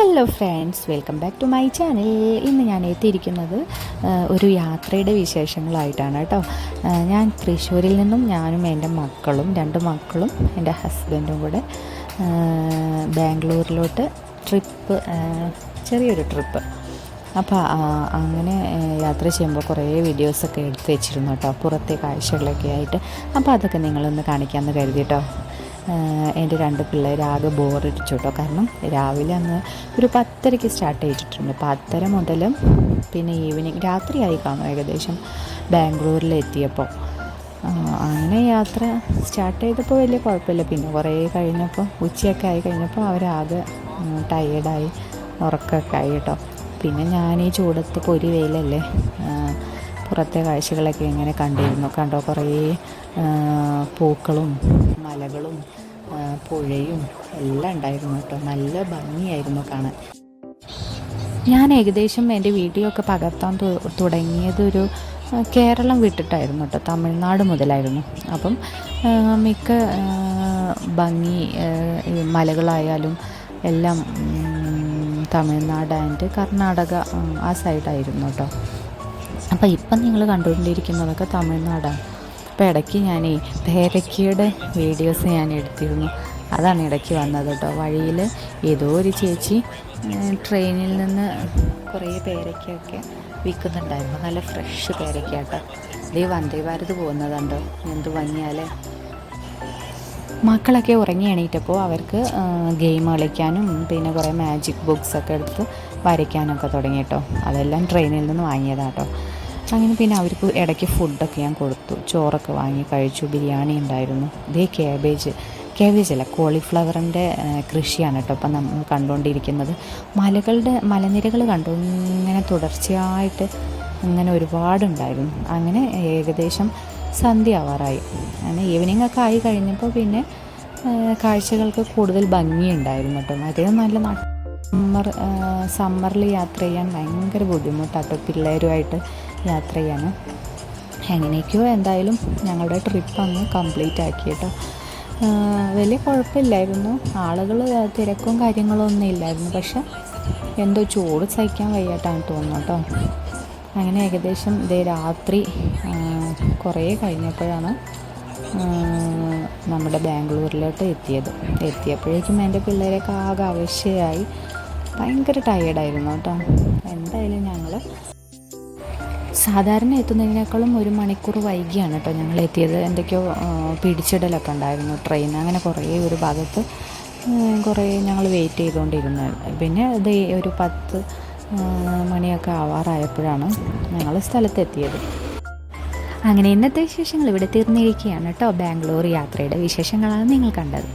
Hello friends, welcome back to my channel. ഇന്ന് ഞാൻ എത്തിയിരിക്കുന്നത് ഒരു യാത്രയുടെ വിശേഷങ്ങളായിട്ടാണ് കേട്ടോ. ഞാൻ തൃശ്ശൂരിൽ നിന്നും ഞാനും എൻ്റെ മക്കളും രണ്ട് മക്കളും എൻ്റെ ഹസ്ബൻഡും കൂടെ ബാംഗ്ലൂരിലോട്ട് ചെറിയൊരു ട്രിപ്പ്. അപ്പോൾ അങ്ങനെ യാത്ര ചെയ്യുമ്പോൾ കുറേ വീഡിയോസൊക്കെ എടുത്ത് വെച്ചിരുന്നു കേട്ടോ, പുറത്തെ കാഴ്ചകളൊക്കെ ആയിട്ട്. അപ്പോൾ അതൊക്കെ നിങ്ങളൊന്ന് കാണിക്കാമെന്ന് കരുതി കേട്ടോ. എൻ്റെ രണ്ട് പിള്ളേർ ആകെ ബോറടിച്ചു കേട്ടോ. കാരണം രാവിലെ അന്ന് ഒരു 10:30 സ്റ്റാർട്ട് ചെയ്തിട്ടുണ്ട്. 10:30 മുതലും പിന്നെ ഈവനിങ് രാത്രിയായി കാണും ഏകദേശം ബാംഗ്ലൂരിലെത്തിയപ്പോൾ. അങ്ങനെ യാത്ര സ്റ്റാർട്ട് ചെയ്തപ്പോൾ വലിയ കുഴപ്പമില്ല. പിന്നെ കുറേ കഴിഞ്ഞപ്പോൾ ഉച്ചയൊക്കെ ആയി കഴിഞ്ഞപ്പോൾ അവരാകെ ടയേർഡായി, ഉറക്കമൊക്കെ ആയി കേട്ടോ. പിന്നെ ഞാൻ ഈ ചൂടത്ത് പൊരി വെയിലല്ലേ, പുറത്തെ കാഴ്ചകളൊക്കെ ഇങ്ങനെ കണ്ടോ. കുറേ പൂക്കളും മലകളും പുഴയും എല്ലാം ഉണ്ടായിരുന്നു കേട്ടോ. നല്ല ഭംഗിയായിരുന്നു കാണാൻ. ഞാൻ ഏകദേശം എൻ്റെ വീഡിയോ ഒക്കെ പകർത്താൻ തുടങ്ങിയത് ഒരു കേരളം വിട്ടിട്ടായിരുന്നു കേട്ടോ, തമിഴ്നാട് മുതലായിരുന്നു. അപ്പം മിക്ക ഭംഗി മലകളായാലും എല്ലാം തമിഴ്നാട് ആൻഡ് കർണാടക ആ സൈഡായിരുന്നു കേട്ടോ. അപ്പോൾ ഇപ്പം നിങ്ങൾ കണ്ടുകൊണ്ടിരിക്കുന്നതൊക്കെ തമിഴ്നാടാണ്. അപ്പോൾ ഇടയ്ക്ക് ഞാൻ പേരയ്ക്കയുടെ വീഡിയോസ് ഞാൻ എടുത്തിരുന്നു. അതാണ് ഇടയ്ക്ക് വന്നത് കേട്ടോ. വഴിയിൽ ഏതോ ഒരു ചേച്ചി ട്രെയിനിൽ നിന്ന് കുറേ പേരയ്ക്കൊക്കെ വിൽക്കുന്നുണ്ടായിരുന്നു. നല്ല ഫ്രഷ് പേരയ്ക്ക കേട്ടോ. ഇതേ വന്ദേ ഭാരത് പോകുന്നതുണ്ടോ, എന്ത് ഭംഗിയാലേ. മക്കളൊക്കെ ഉറങ്ങി എണീറ്റപ്പോൾ അവർക്ക് ഗെയിം കളിക്കാനും പിന്നെ കുറേ മാജിക് ബുക്സൊക്കെ എടുത്ത് വരയ്ക്കാനൊക്കെ തുടങ്ങി കേട്ടോ. അതെല്ലാം ട്രെയിനിൽ നിന്ന് വാങ്ങിയതാണ് കേട്ടോ. അങ്ങനെ പിന്നെ അവർക്ക് ഇടയ്ക്ക് ഫുഡൊക്കെ ഞാൻ കൊടുത്തു. ചോറൊക്കെ വാങ്ങി കഴിച്ചു. ബിരിയാണി ഉണ്ടായിരുന്നു. ഇതേ കേബേജല്ല, കോളിഫ്ലവറിൻ്റെ കൃഷിയാണ് കേട്ടോ ഇപ്പം നമ്മൾ കണ്ടുകൊണ്ടിരിക്കുന്നത്. മലനിരകൾ കണ്ടു, ഇങ്ങനെ തുടർച്ചയായിട്ട് ഇങ്ങനെ ഒരുപാടുണ്ടായിരുന്നു. അങ്ങനെ ഏകദേശം സന്ധ്യ ആവാറായി. അങ്ങനെ ഈവനിങ് ഒക്കെ ആയി കഴിഞ്ഞപ്പോൾ പിന്നെ കാഴ്ചകൾക്ക് കൂടുതൽ ഭംഗിയുണ്ടായിരുന്നു കേട്ടോ. അതേ നല്ല സമ്മറിൽ യാത്ര ചെയ്യാൻ ഭയങ്കര ബുദ്ധിമുട്ടാട്ടോ പിള്ളേരുമായിട്ട് യാത്ര ചെയ്യാൻ. എങ്ങനെയൊക്കെയോ എന്തായാലും ഞങ്ങളുടെ ട്രിപ്പ് അങ്ങ് കംപ്ലീറ്റ് ആക്കി കേട്ടോ. വലിയ കുഴപ്പമില്ലായിരുന്നു, ആളുകൾ തിരക്കും കാര്യങ്ങളും ഒന്നും ഇല്ലായിരുന്നു. പക്ഷെ എന്തോ ചൂട് സഹിക്കാൻ വയ്യായിട്ടാണ് തോന്നുന്നു കേട്ടോ. അങ്ങനെ ഏകദേശം രാത്രി കുറേ കഴിഞ്ഞപ്പോഴാണ് നമ്മുടെ ബാംഗ്ലൂരിലോട്ട് എത്തിയപ്പോഴേക്കും എൻ്റെ പിള്ളേരൊക്കെ ആകെ ആവശ്യമായി, ഭയങ്കര ടയേർഡായിരുന്നു കേട്ടോ. എന്തായാലും ഞങ്ങൾ സാധാരണ എത്തുന്നതിനേക്കാളും 1 മണിക്കൂർ വൈകിയാണ് കേട്ടോ ഞങ്ങൾ എത്തിയത്. എന്തൊക്കെയോ പിടിച്ചിടലൊക്കെ ഉണ്ടായിരുന്നു ട്രെയിൻ. അങ്ങനെ കുറേ ഒരു ഭാഗത്ത് കുറേ ഞങ്ങൾ വെയിറ്റ് ചെയ്തുകൊണ്ടിരുന്നു. പിന്നെ ഒരു 10 മണിയൊക്കെ ആവാറായപ്പോഴാണ് ഞങ്ങൾ സ്ഥലത്തെത്തിയത്. അങ്ങനെ ഇന്നത്തെ വിശേഷങ്ങൾ ഇവിടെ തീർന്നിരിക്കുകയാണ് കേട്ടോ. ബാംഗ്ലൂർ യാത്രയുടെ വിശേഷങ്ങളാണ് നിങ്ങൾ കണ്ടത്.